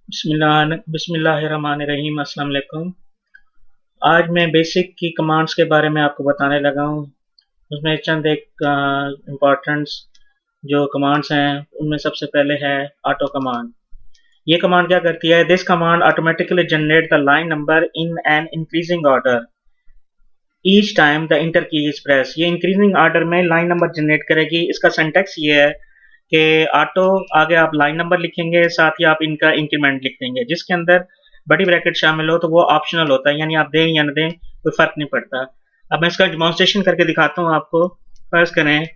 बिस्मिल्लाहिर्रहमानिर्रहीम। अस्सलाम वालेकुम। आज मैं बेसिक की कमांड्स के बारे में आपको बताने लगा हूँ। उसमें चंद एक इम्पोर्टेंट्स जो कमांड्स हैं उनमें सबसे पहले है ऑटो कमांड। ये कमांड क्या करती है? This command automatically generate the line number in an increasing order each time the inter की इज प्रेस। ये इंक्रीजिंग ऑर्डर में लाइन नंबर जनरेट करेगी। इसका सिंटैक्स ये है कि ऑटो आगे आप लाइन नंबर लिखेंगे, साथ ही आप इनका इंक्रीमेंट लिख देंगे, जिसके अंदर बड़ी ब्रैकेट शामिल हो तो वो ऑप्शनल होता है, यानी आप दें या न दें कोई फर्क नहीं पड़ता। अब मैं इसका डेमोंस्ट्रेशन करके दिखाता हूँ आपको। फर्ज करें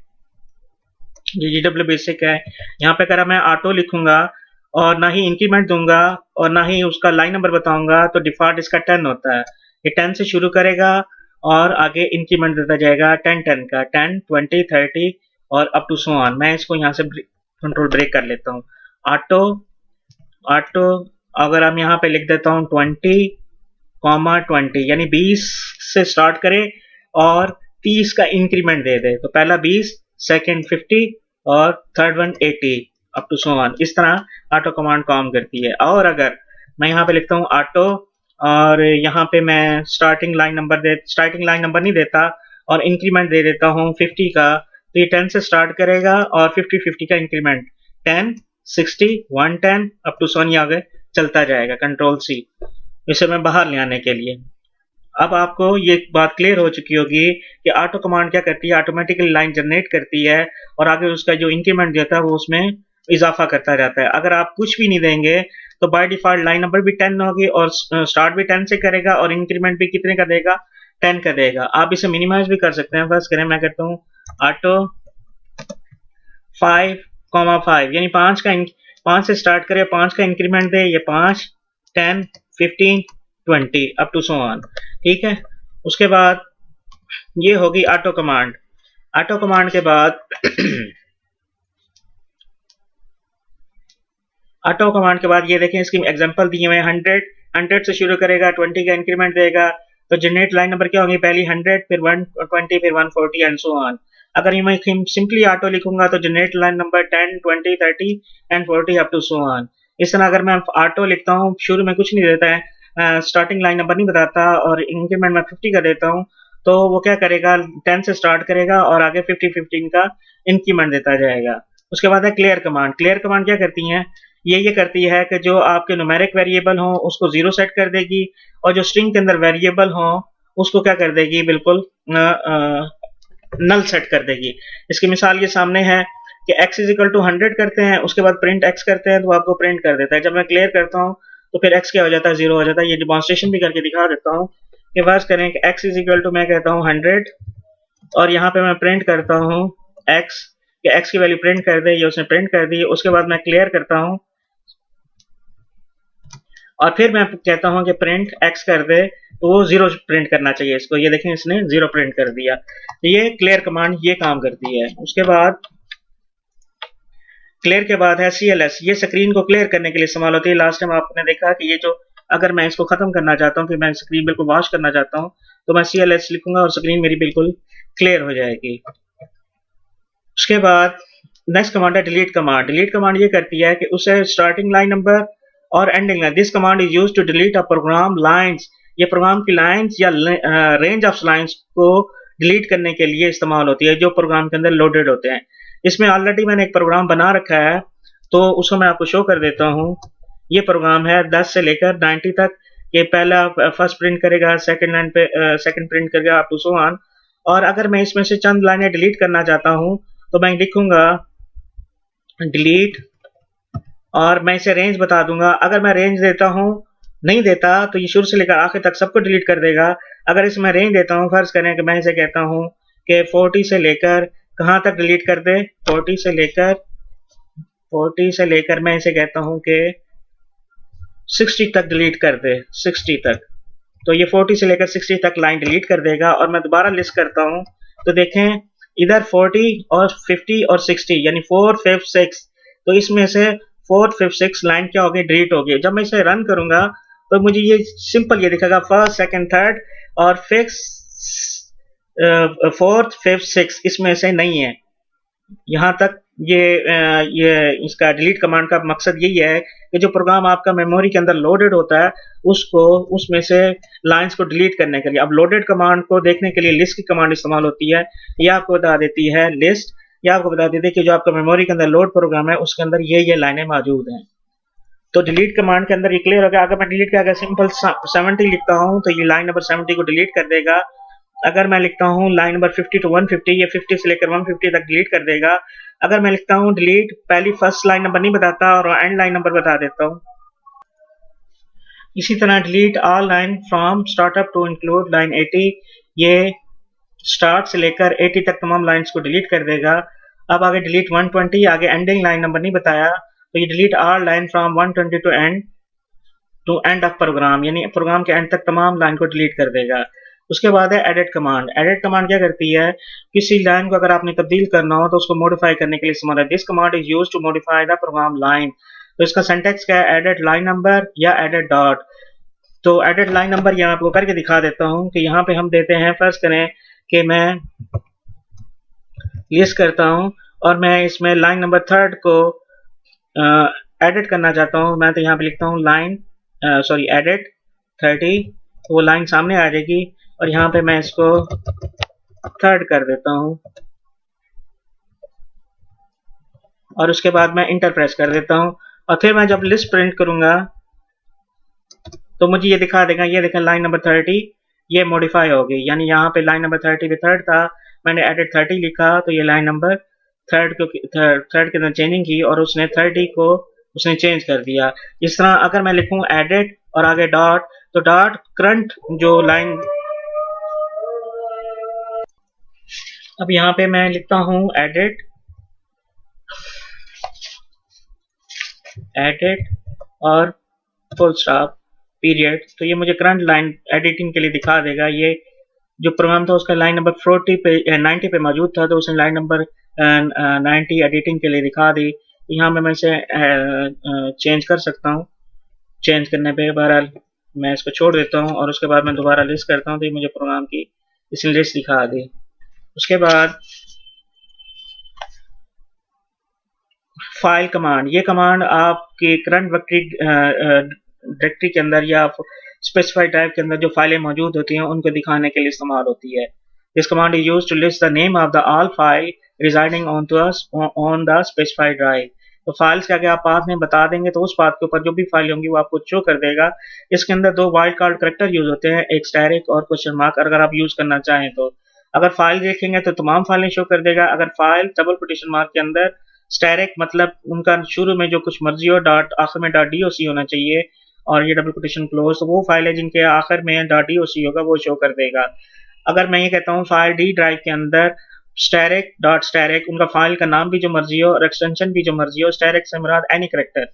ये GW बेसिक है। यहाँ पे अगर मैं ऑटो लिखूंगा और ना ही इंक्रीमेंट दूंगा और ना ही उसका लाइन नंबर बताऊंगा तो डिफॉल्ट इसका 10 होता है। ये 10 से शुरू करेगा और आगे इंक्रीमेंट देता जाएगा 10 का, 10 20 30 और अप टू सो ऑन। मैं इसको यहाँ से कंट्रोल ब्रेक कर लेता हूँ। ऑटो ऑटो अगर हम यहाँ पे लिख देता हूँ 20, यानी 20 से स्टार्ट करे और 30 का इंक्रीमेंट दे दे, तो पहला 20, सेकंड 50 और third one 80 up to so on. इस तरह ऑटो कमांड काम करती है। और अगर मैं यहाँ पे लिखता हूँ ऑटो और यहाँ पे मैं स्टार्टिंग लाइन नंबर नहीं देता और इंक्रीमेंट दे देता हूँ 50 का, तो ये 10 से स्टार्ट करेगा और 50 का इंक्रीमेंट 10 60 110 अप टू 100 आगे चलता जाएगा। कंट्रोल सी इसे मैं बाहर ले आने के लिए। अब आपको ये बात क्लियर हो चुकी होगी कि ऑटो कमांड क्या करती है, ऑटोमेटिकली लाइन जनरेट करती है और आगे उसका जो इंक्रीमेंट देता है वो उसमें इजाफा करता जाता है। अगर आप कुछ भी नहीं देंगे तो बाय डिफॉल्ट लाइन नंबर भी 10 होगी और स्टार्ट भी 10 से करेगा और इंक्रीमेंट भी कितने का देगा, 10 का देगा। आप इसे मिनिमाइज भी कर सकते हैं। फर्स्ट करें मैं करता हूँ ऑटो 5,5 यानी 5 से स्टार्ट करे, 5 का इंक्रीमेंट दे, ये 5 10 15 20 अप टू सो ऑन। ठीक है। उसके बाद ये होगी ऑटो कमांड। ऑटो कमांड के बाद ऑटो कमांड के बाद ये देखें इसकी एग्जांपल दिए हुए हैं। 100 से शुरू करेगा, 20 का इंक्रीमेंट देगा, तो जनरेट लाइन नंबर क्या होंगी, पहली 100 फिर 120 फिर 140 एंड सो ऑन। अगर मैं सिंपली ऑटो लिखूंगा तो generate line number 10 20 30 and 40 up to so on. इस तरह अगर मैं ऑटो लिखता हूँ, शुरू में कुछ नहीं देता है, स्टार्टिंग लाइन नंबर नहीं बताता और इंक्रीमेंट मैं 50 का देता हूँ, तो वो क्या करेगा, 10 से स्टार्ट करेगा और आगे 50 का इंक्रीमेंट देता जाएगा। उसके बाद है क्लियर कमांड। क्लियर कमांड क्या करती है, ये करती है कि जो आपके न्यूमेरिक वेरिएबल हो उसको 0 सेट कर देगी और जो स्ट्रिंग के अंदर वेरिएबल हो उसको क्या कर देगी, बिल्कुल नल सेट कर देगी। इसकी मिसाल ये सामने है कि x इज इक्वल टू 100 करते हैं, उसके बाद प्रिंट x करते हैं तो आपको प्रिंट कर देता है। जब मैं क्लियर करता हूँ तो फिर x क्या हो जाता है, 0 हो जाता है। ये डिमॉन्स्ट्रेशन भी करके दिखा देता हूँ कि फर्ज करें कि x इज इक्वल टू मैं कहता हूँ 100 और यहाँ पे मैं प्रिंट करता हूँ x, कि x की वैल्यू प्रिंट कर दे, ये उसने प्रिंट कर दी। उसके बाद मैं क्लियर करता हूँ और फिर मैं कहता हूँ कि प्रिंट x कर दे, तो वो 0 प्रिंट करना चाहिए इसको। ये देखें इसने 0 प्रिंट कर दिया। तो ये क्लियर कमांड ये काम करती है। उसके बाद क्लियर के बाद है CLS। ये स्क्रीन को क्लियर करने के लिए इस्तेमाल होती है। लास्ट टाइम आपने देखा कि ये जो अगर मैं इसको खत्म करना चाहता हूँ कि मैं स्क्रीन बिल्कुल वॉश करना चाहता हूँ तो मैं CLS लिखूंगा और स्क्रीन मेरी बिल्कुल क्लियर हो जाएगी। उसके बाद नेक्स्ट कमांड है डिलीट कमांड। डिलीट कमांड ये करती है कि उसे स्टार्टिंग लाइन नंबर और ending line, this command is used to delete a program lines. ये प्रोग्राम की लाइंस या रेंज ऑफ लाइंस को डिलीट करने के लिए इस्तेमाल होती है जो प्रोग्राम के अंदर लोडेड होते हैं। इसमें ऑलरेडी मैंने एक प्रोग्राम बना रखा है तो उसको मैं आपको शो कर देता हूँ। ये प्रोग्राम है 10 से लेकर 90 तक। ये पहला फर्स्ट प्रिंट करेगा, सेकंड लाइन पे सेकंड प्रिंट करेगा अप टू सो ऑन। और अगर मैं इसमें से चंद लाइनें डिलीट करना चाहता हूँ तो मैं लिखूंगा डिलीट और मैं इसे रेंज बता दूंगा। अगर मैं रेंज देता हूँ, नहीं देता तो ये शुरू से लेकर आखिर तक सबको डिलीट कर देगा। अगर इसमें रेंज देता हूँ, फर्ज करें कि मैं इसे कहता हूँ कि 40 से लेकर कहाँ तक डिलीट कर दे, 40 से लेकर मैं इसे कहता हूँ कि 60 तक डिलीट कर दे, 60 तक। तो ये 40 से लेकर 60 तक लाइन डिलीट कर देगा। और मैं दोबारा लिस्ट करता हूँ तो देखें इधर 40 और 50 और 60 यानी 4 5 6, तो इसमें से 4 5 6 लाइन क्या होगी, डिलीट होगी। जब मैं इसे रन करूंगा तो मुझे ये सिंपल ये दिखेगा फर्स्ट सेकंड थर्ड और फिक्स फोर्थ फिफ्थ सिक्स इसमें से नहीं है। यहाँ तक ये इसका डिलीट कमांड का मकसद यही है कि जो प्रोग्राम आपका मेमोरी के अंदर लोडेड होता है उसको उसमें से लाइंस को डिलीट करने के लिए। अब लोडेड कमांड को देखने के लिए लिस्ट की कमांड इस्तेमाल होती है। ये आपको बता देती है लिस्ट, ये आपको बता देती है कि जो आपका मेमोरी के अंदर लोड प्रोग्राम है उसके अंदर ये लाइनें मौजूद हैं। तो डिलीट कमांड के अंदर ये क्लियर हो गया। अगर मैं डिलीट का अगर सिंपल 70 लिखता हूँ तो ये लाइन नंबर 70 को डिलीट कर देगा। अगर मैं लिखता हूँ लाइन नंबर 50 टू 150, ये 50 से लेकर 150 तक डिलीट कर देगा। अगर मैं लिखता हूँ डिलीट, पहली फर्स्ट लाइन नंबर नहीं बताता और एंड लाइन नंबर बता देता हूँ। इसी तरह delete all line from startup to include line 80, ये स्टार्ट से लेकर 80 तक तमाम लाइंस को डिलीट कर देगा। अब आगे डिलीट 120, आगे एंडिंग लाइन नंबर नहीं बताया तो ये delete all line from 120 to end of program, यानी प्रोग्राम के एंड तक तमाम लाइन को डिलीट कर देगा। उसके बाद है एडिट कमांड। एडिट कमांड क्या करती है, किसी लाइन को अगर आपने तब्दील करना हो तो उसको मॉडिफाई करने के लिए इस्तेमाल है। This command is used to modify the program line. तो इसका सिंटैक्स क्या है, एडिट लाइन नंबर या एडिट डॉट। तो एडिट लाइन नंबर ये मैं आपको करके दिखा देता हूँ कि यहाँ पे हम देते हैं, फर्स्ट करें कि मैं लिस्ट करता हूँ और मैं इसमें लाइन नंबर 3 को एडिट करना चाहता हूँ। मैं तो यहाँ पे लिखता हूँ लाइन एडिट 30, तो वो लाइन सामने आ जाएगी और यहाँ पे मैं इसको 3 कर देता हूँ और उसके बाद मैं इंटर प्रेस कर देता हूँ और फिर मैं जब लिस्ट प्रिंट करूंगा तो मुझे ये दिखा देगा, ये देखें लाइन नंबर 30 ये मॉडिफाई हो गई। यानी यहाँ पे लाइन नंबर 30 पे 3 था, मैंने एडिट 30 लिखा तो ये लाइन नंबर 3 के अंदर चेंजिंग की और उसने 30 को उसने चेंज कर दिया। इस तरह अगर मैं लिखूं एडिट और आगे डॉट, तो डॉट करंट जो लाइन, अब यहाँ पे मैं लिखता हूँ एडिट और फुल स्टॉप पीरियड, तो ये मुझे करंट लाइन एडिटिंग के लिए दिखा देगा। ये जो प्रोग्राम था उसका लाइन नंबर 90 पे मौजूद था तो उसने लाइन नंबर 90 एडिटिंग के लिए दिखा दी। तो यहाँ मैं इसे चेंज कर सकता हूँ। चेंज करने पे बहरहाल मैं इसको छोड़ देता हूँ और उसके बाद मैं दोबारा लिस्ट करता हूँ तो ये मुझे प्रोग्राम की इसने लिस्ट दिखा दी। उसके बाद फाइल कमांड, ये कमांड आपके करंट डायरेक्टरी के अंदर या स्पेसिफाइड टाइप के अंदर जो फाइलें मौजूद होती हैं उनको दिखाने के लिए इस्तेमाल होती है। This command is used to list the name of the all file residing on the specified drive. तो फाइल्स के आगे आप पाथ में बता देंगे तो उस पाथ के ऊपर जो भी फाइल होंगी वो आपको शो कर देगा। इसके अंदर 2 वाइल्ड कार्ड करैक्टर यूज होते हैं, एक स्टैरिक और क्वेश्चन मार्क, अगर आप यूज करना चाहें तो। अगर फाइल देखेंगे तो तमाम फाइलें शो कर देगा। अगर फाइल डबल कोटेशन मार्क के अंदर स्टैरिक मतलब उनका शुरू में जो कुछ मर्जी हो, डॉट आखिर में .doc होना चाहिए और ये डबल कोटेशन क्लोज, तो वो फाइल है जिनके आखिर में .doc होगा वो शो कर देगा। अगर मैं ये कहता हूँ फाइल डी ड्राइव के अंदर स्टैरिक उनका फाइल का नाम भी जो मर्जी हो और एक्सटेंशन भी जो मर्जी हो, स्टैरिक से मुराद एनी करैक्टर,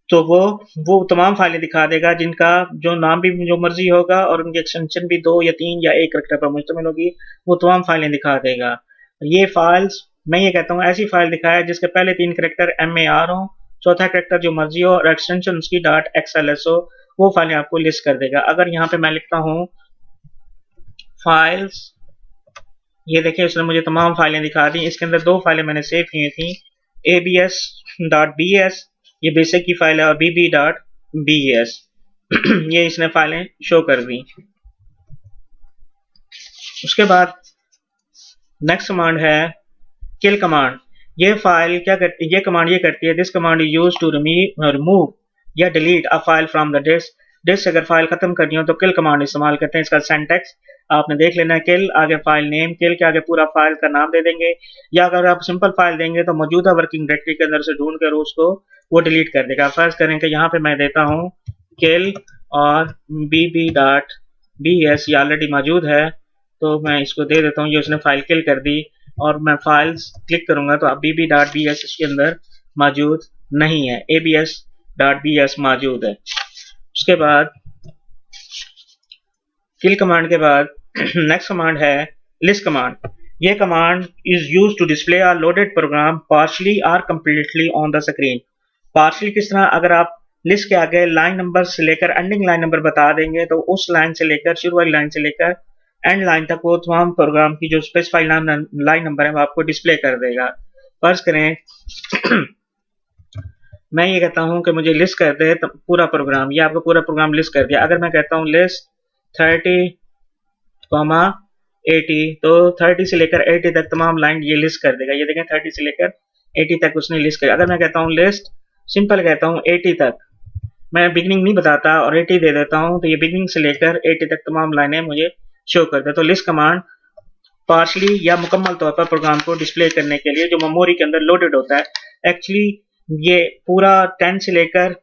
तो वो तमाम फाइलें दिखा देगा जिनका जो नाम भी जो मर्जी होगा और उनकी एक्सटेंशन भी 2 या 3 या 1 करैक्टर पर मुश्तमिल होगी, वो तमाम फाइलें दिखा देगा। ये फाइल्स मैं ये कहता हूँ ऐसी फाइल दिखाए जिसके पहले 3 करैक्टर MAR हो, चौथा करैक्टर जो मर्जी हो और एक्सटेंशन उसकी .xls हो, वो फाइलें आपको लिस्ट कर देगा। अगर यहाँ पे मैं लिखता हूँ फाइल्स, ये देखिए उसने मुझे तमाम फाइलें दिखा दी। इसके अंदर 2 फाइलें मैंने सेव की थी, abs.bs ये बेसिक की फाइल है और bb.bes ये इसने फाइलें शो कर दी। उसके बाद नेक्स्ट कमांड है किल कमांड। ये फाइल क्या करती है, ये कमांड ये करती है, this command is used to remove या delete a file from the disk अगर फाइल खत्म करनी हो तो किल कमांड इस्तेमाल करते हैं। इसका सिंटैक्स आपने देख लेना है, किल आगे फाइल नेम, किल के आगे पूरा फाइल का नाम दे देंगे, या अगर आप सिंपल फाइल देंगे तो मौजूदा वर्किंग डायरेक्टरी के अंदर से ढूंढ कर उसको वो डिलीट कर देगा। फर्ज करें कि यहाँ पे मैं देता हूँ किल और bb.bs, ये ऑलरेडी मौजूद है तो मैं इसको दे देता हूँ, ये उसने फाइल किल कर दी और मैं फाइल्स क्लिक करूंगा तो अब bb.bs इसके अंदर मौजूद नहीं है, abs.bs मौजूद है। उसके बाद किल कमांड के बाद नेक्स्ट कमांड है लिस्ट कमांड। ये command is use to display a loaded program partially और completely on the screen. Partially किस तरह, अगर आप लिस्ट के आगे लाइन नंबर से लेकर एंडिंग लाइन नंबर बता देंगे तो उस लाइन से लेकर शुरू वाली लाइन से लेकर एंड लाइन तक वो तमाम प्रोग्राम की जो स्पेसिफाइड लाइन नंबर है वो आपको डिस्प्ले कर देगा। फर्ज करें मैं ये कहता हूँ कि मुझे लिस्ट कर दे पूरा प्रोग्राम, ये आपको पूरा प्रोग्राम लिस्ट कर दिया। अगर मैं कहता हूँ लिस्ट 30,80 तो 30 से लेकर 80 तक तमाम लाइन ये लिस्ट कर देगा। ये देखें 30 से लेकर 80 तक उसने लिस्ट कर। अगर मैं कहता हूँ लिस्ट सिंपल कहता हूँ 80 तक, मैं बिगनिंग नहीं बताता और 80 दे देता हूँ, तो ये बिगनिंग से लेकर 80 तक तमाम लाइनें मुझे शो कर दे। तो लिस्ट कमांड पार्शली या मुकम्मल तौर पर प्रोग्राम को डिस्प्ले करने के लिए जो मेमोरी के अंदर लोडेड होता है, एक्चुअली ये पूरा 10 से लेकर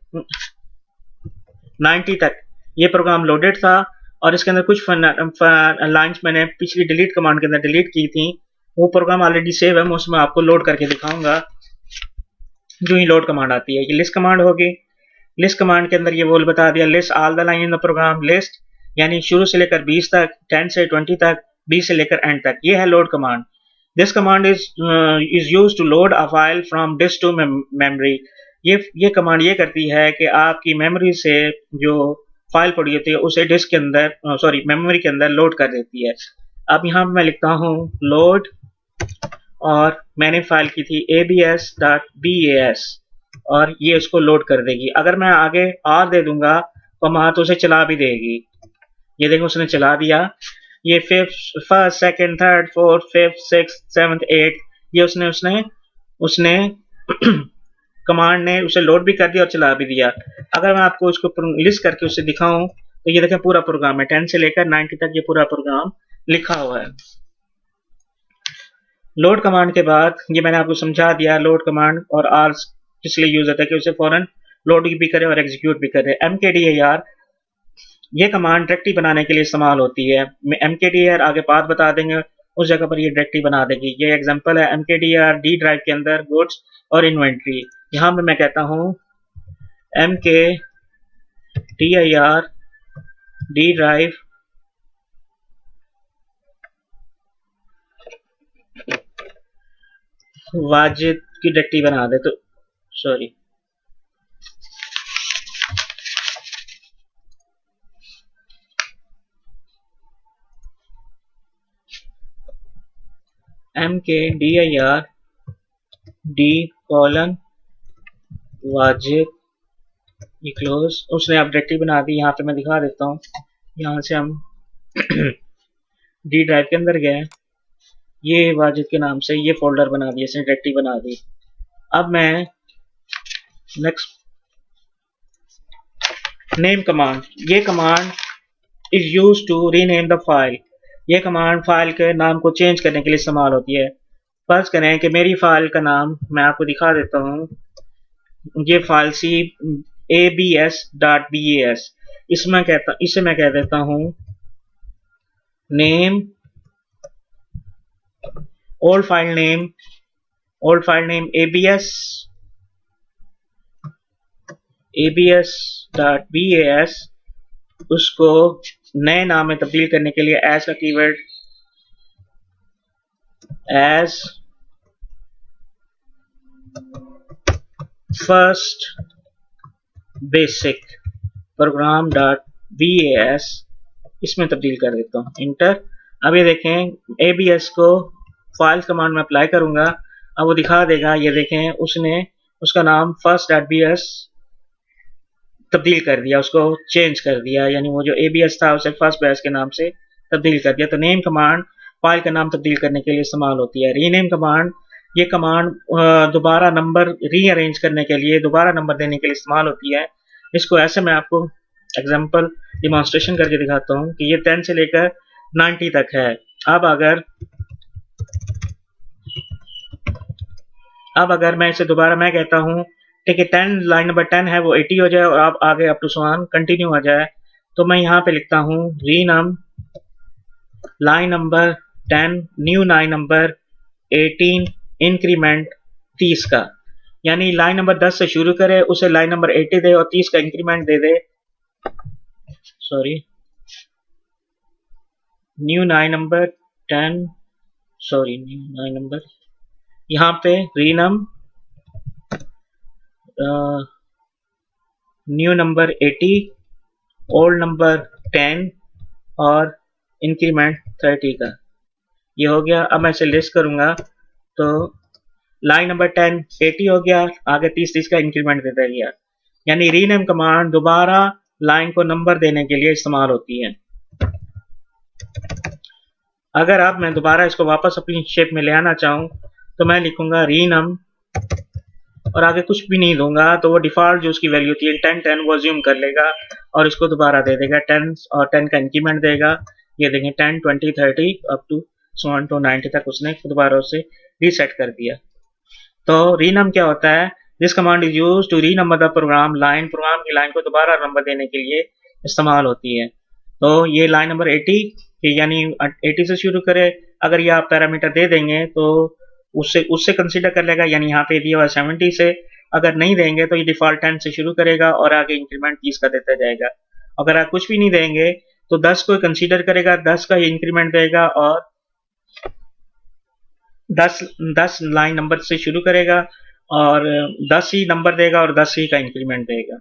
90 तक ये प्रोग्राम लोडेड था और इसके अंदर कुछ लाइंस मैंने पिछली डिलीट कमांड के अंदर डिलीट की थी। वो प्रोग्राम ऑलरेडी सेव है, मैं उसमें आपको लोड करके दिखाऊंगा जो ही लोड कमांड आती है। ये लिस्ट कमांड होगी। लिस्ट कमांड के अंदर ये बोल बता दिया list all the line in the program list, यानी शुरू से लेकर 20 तक, 10 से 20 तक, 20 से लेकर एंड तक। ये है load command. This command is used to load a file from disk to memory. ये कमांड ये करती है कि आपकी मेमोरी से जो फाइल पड़ी होती है उसे डिस्क के अंदर सॉरी मेमोरी के अंदर लोड कर देती है। अब यहाँ मैं लिखता हूँ लोड और मैंने फाइल की थी abs.bas और ये इसको लोड कर देगी। अगर मैं आगे R दे दूंगा तो उसे चला भी देगी। ये देखो उसने चला दिया। ये first second third fourth fifth six seventh eight ये उसने कमांड ने उसे लोड भी कर दिया और चला भी दिया। अगर मैं आपको इसको लिस्ट करके उसे दिखाऊं तो ये देखें पूरा प्रोग्राम है 10 से लेकर 90 तक ये पूरा प्रोग्राम लिखा हुआ है। लोड कमांड के बाद ये मैंने आपको समझा दिया लोड कमांड और आर किस लिए यूज होता है कि उसे फौरन लोड भी करे और एग्जीक्यूट भी करे। mkdir ये कमांड डायरेक्टरी बनाने के लिए इस्तेमाल होती है। mkdir आगे बात बता देंगे, उस जगह पर ये डायरेक्टरी बना देगी। ये एग्जांपल है mkdir डी ड्राइव के अंदर गुड्स और इन्वेंट्री। यहाँ पे मैं कहता हूँ mkdir डी ड्राइव वाजिद की डायरेक्टरी बना दे। तो sorry mkdir D colon Wajid ये क्लोज, उसने अब डायरेक्टरी बना दी। यहाँ पे मैं दिखा देता हूँ। यहाँ से हम डी ड्राइव के अंदर गए, ये वाजिद के नाम से ये फोल्डर बना दिया, इसने डायरेक्टरी बना दी। अब मैं नेक्स्ट नेम कमांड, ये command is use to rename the file. ये कमांड फाइल के नाम को चेंज करने के लिए इस्तेमाल होती है। फर्ज करें कि मेरी फाइल का नाम मैं आपको दिखा देता हूँ। ये फाइल सी abs.bas, इसे मैं कह देता हूँ name old file name abs.bas। उसको नए नाम में तब्दील करने के लिए एज का keyword as first basic program dot bas इसमें तब्दील कर देता हूँ। इंटर। अब ये देखें abs को फाइल कमांड में अप्लाई करूंगा, अब वो दिखा देगा। ये देखें उसने उसका नाम first.bs तब्दील कर दिया, उसको चेंज कर दिया, यानी वो जो abs था उसे फर्स्ट बेस के नाम से तब्दील कर दिया। तो नेम कमांड फाइल का नाम तब्दील करने के लिए इस्तेमाल होती है। रीनेम कमांड, ये कमांड दोबारा नंबर रीअरेंज करने के लिए, दोबारा नंबर देने के लिए इस्तेमाल होती है। इसको ऐसे मैं आपको एग्जांपल डिमॉन्स्ट्रेशन करके दिखाता हूँ कि ये 10 से लेकर 90 तक है। अब अगर मैं इसे दोबारा मैं कहता हूँ ठीक है 10 लाइन नंबर 10 है वो 80 हो जाए और आप आगे up to so on continue हो जाए, तो मैं यहाँ पे लिखता हूँ renum line number 10 new line number 18 increment 30 का, यानी लाइन नंबर 10 से शुरू करे, उसे लाइन नंबर 80 दे और 30 का इंक्रीमेंट दे दे। Sorry new line number 10 sorry new line number, यहाँ पे renum new number 80 old number 10 और इंक्रीमेंट 30 का। ये हो गया। अब मैं इसे लिस्ट करूंगा तो लाइन नंबर 10 80 हो गया, आगे 30 का इंक्रीमेंट देता गया। यानी रीनेम कमांड दोबारा लाइन को नंबर देने के लिए इस्तेमाल होती है। अगर आप मैं दोबारा इसको वापस अपनी शेप में ले आना चाहूँ तो मैं लिखूंगा रीनम और आगे कुछ भी नहीं दूंगा, तो वो डिफॉल्ट जो उसकी वैल्यू थी 10 वो ज्यूम कर लेगा और इसको दोबारा दे देगा 10 और 10 का इंक्रीमेंट देगा। ये देखें 10 20 30 अप टू 90 तक उसने दोबारा उसे रीसेट कर दिया। तो रीनम क्या होता है? This command is use to renumber the program line, program की लाइन को दोबारा नंबर देने के लिए इस्तेमाल होती है। तो ये लाइन नंबर 80 यानी 80 से शुरू करे। अगर ये आप पैरामीटर दे देंगे तो उससे उससे कंसीडर कर लेगा, यानी यहाँ पे दिया हुआ 70 से। अगर नहीं देंगे तो ये डिफॉल्ट 10 से शुरू करेगा और आगे इंक्रीमेंट 30 का देता जाएगा। अगर आप कुछ भी नहीं देंगे तो 10 को कंसीडर करेगा, 10 का इंक्रीमेंट देगा और 10 लाइन नंबर से शुरू करेगा और 10 ही नंबर देगा और 10 ही का इंक्रीमेंट देगा।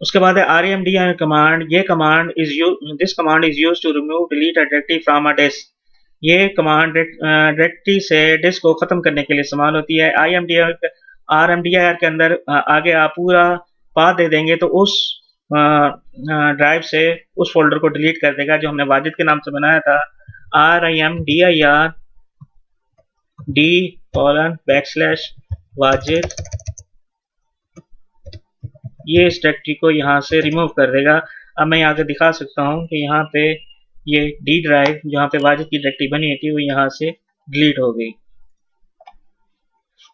उसके बाद है RMDI कमांड। ये command this command is use to remove delete a directory from a disk. ये कमांड डायरेक्टरी से डिस्क को खत्म करने के लिए इस्तेमाल होती है। RMDIR के अंदर आगे आप पूरा पाथ दे देंगे तो उस ड्राइव से उस फोल्डर को डिलीट कर देगा जो हमने वाजिद के नाम से बनाया था। RIMDIR D:\वाजिद, ये इस डायरेक्टरी को यहाँ से रिमूव कर देगा। अब मैं यहाँ दिखा सकता हूँ कि यहाँ पे ये डी ड्राइव जहाँ पे वाजिद की डायरेक्टरी बनी थी वो यहाँ से डिलीट हो गई।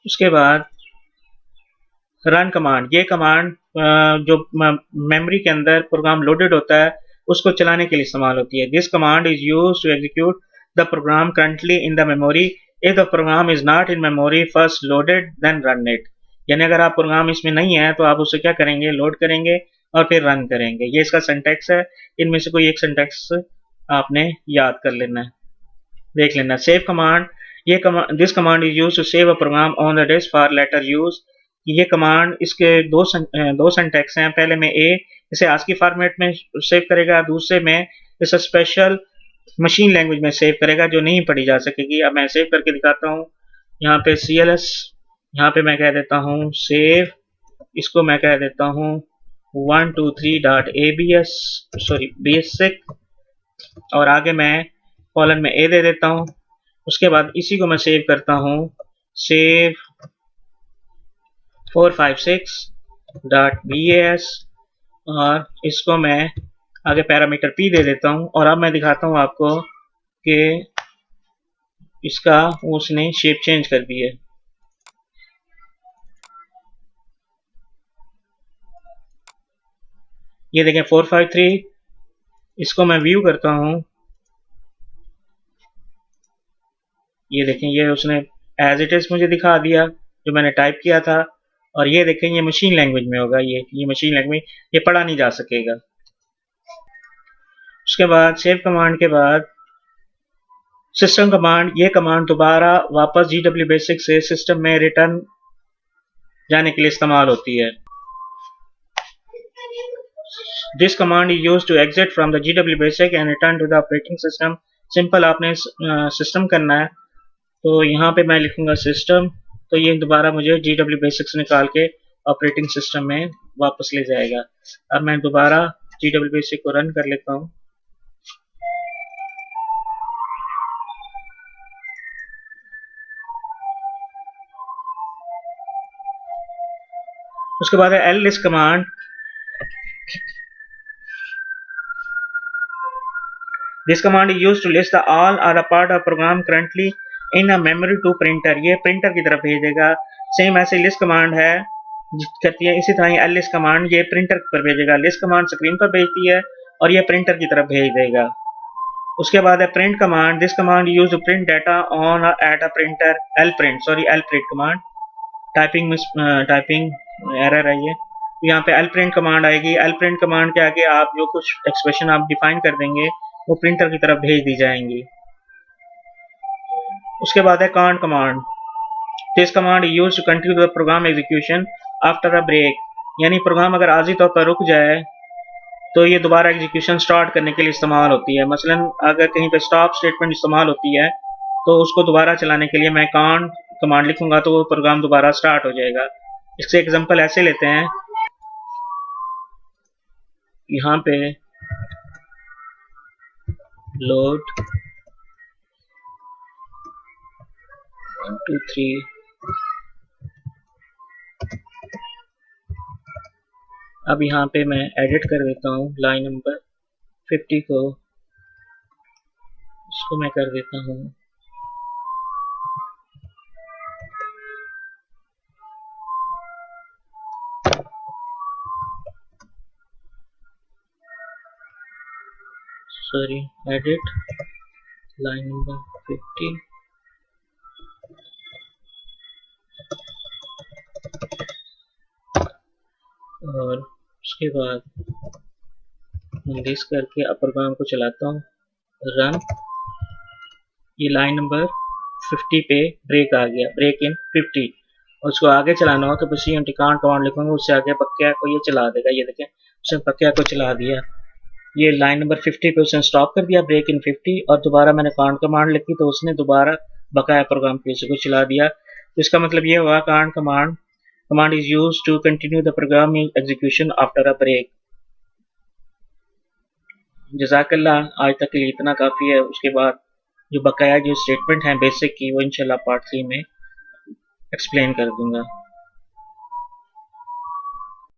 उसके बाद रन कमांड। ये कमांड जो मेमोरी के अंदर प्रोग्राम लोडेड होता है उसको चलाने के लिए इस्तेमाल होती है। This command is use to execute the program currently in the memory if the program is not in memory first loaded then run it. यानी अगर आप प्रोग्राम इसमें नहीं है तो आप उसे क्या करेंगे, लोड करेंगे और फिर रन करेंगे। ये इसका सिंटैक्स है। इनमें से कोई एक सिंटैक्स आपने याद कर लेना है, देख लेना। Save command. ये command this command is use to save a program on the disk for later use. ये कमांड, इसके दो सिंटैक्स हैं। पहले में ए इसे आस्की फॉर्मेट में सेव करेगा, दूसरे में इसे स्पेशल मशीन लैंग्वेज में सेव करेगा जो नहीं पढ़ी जा सकेगी। अब मैं सेव करके दिखाता हूँ। यहाँ पे CLS, यहाँ पे मैं कह देता हूँ सेव, इसको मैं कह देता हूँ 123.abs सॉरी बेसिक और आगे मैं कॉलन में ए दे देता हूँ। उसके बाद इसी को मैं सेव करता हूँ, सेव 456.bas और इसको मैं आगे पैरामीटर p दे देता हूँ। और अब मैं दिखाता हूँ आपको कि इसका उसने शेप चेंज कर दी है। ये देखें 453, इसको मैं व्यू करता हूँ। ये देखें ये उसने एज इट इज मुझे दिखा दिया जो मैंने टाइप किया था। और ये देखें ये मशीन लैंग्वेज में होगा, ये मशीन लैंग्वेज, ये पढ़ा नहीं जा सकेगा। उसके बाद सेव कमांड के बाद सिस्टम कमांड। ये कमांड दोबारा वापस GW बेसिक से सिस्टम में रिटर्न जाने के लिए इस्तेमाल होती है। This command is used to exit from the GW basic and return to the operating system. Simple आपने सिस्टम करना है तो यहाँ पे मैं लिखूंगा सिस्टम, तो ये दोबारा मुझे GW बेसिक से निकाल के ऑपरेटिंग सिस्टम में वापस ले जाएगा। अब मैं दोबारा GW बेसिक को रन कर लेता हूँ। उसके बाद है list command. This command is used to list the all or a part of program currently in a memory to printer. ये प्रिंटर की तरफ भेजेगा। सेम ऐसे लिस्ट कमांड है करती है, इसी तरह list कमांड ये प्रिंटर पर भेजेगा। लिस्ट कमांड स्क्रीन पर भेजती है और ये प्रिंटर की तरफ भेज देगा। उसके बाद है print command. This command use to print data on at a printer. lprint command, typing error है ये। तो यहाँ पे lprint कमांड आएगी। lprint कमांड के आगे आप जो कुछ एक्सप्रेशन आप डिफाइन कर देंगे वो प्रिंटर की तरफ भेज दी जाएंगी। उसके बाद है count command. This command use to continue the program execution after a break. यानी प्रोग्राम अगर आर्जी तौर पर रुक जाए तो ये दोबारा एग्जीक्यूशन स्टार्ट करने के लिए इस्तेमाल होती है। मसलन अगर कहीं पे स्टॉप स्टेटमेंट इस्तेमाल होती है तो उसको दोबारा चलाने के लिए मैं कांट कमांड लिखूंगा तो वो प्रोग्राम दोबारा स्टार्ट हो जाएगा। इससे एग्जांपल ऐसे लेते हैं, यहाँ पे लोड 1 2 3, अब यहाँ पे मैं एडिट कर देता हूँ लाइन नंबर 50 को, इसको मैं कर देता हूँ सॉरी एडिट लाइन नंबर 50 और उसके बाद दिस करके अब प्रोग्राम को चलाता हूँ, रन। ये लाइन नंबर 50 पे ब्रेक आ गया, ब्रेक इन 50। और उसको आगे चलाना हो तो बस ये कांट कमांड लिखूंगा, उससे आगे बक्या को ये चला देगा। ये देखें उसने बक्या को चला दिया। ये लाइन नंबर 50 पे उसने स्टॉप कर दिया, ब्रेक इन 50, और दोबारा मैंने कांट कमांड लिखी तो उसने दोबारा बकाया प्रोग्राम फिर से को चला दिया। तो इसका मतलब ये हुआ cont command is used to continue the program execution after a break. जज़ाकल्लाह, आज तक के लिए इतना काफ़ी है। उसके बाद जो बकाया जो स्टेटमेंट है बेसिक की, वो इंशाल्लाह पार्ट 3 में एक्सप्लेन कर दूंगा।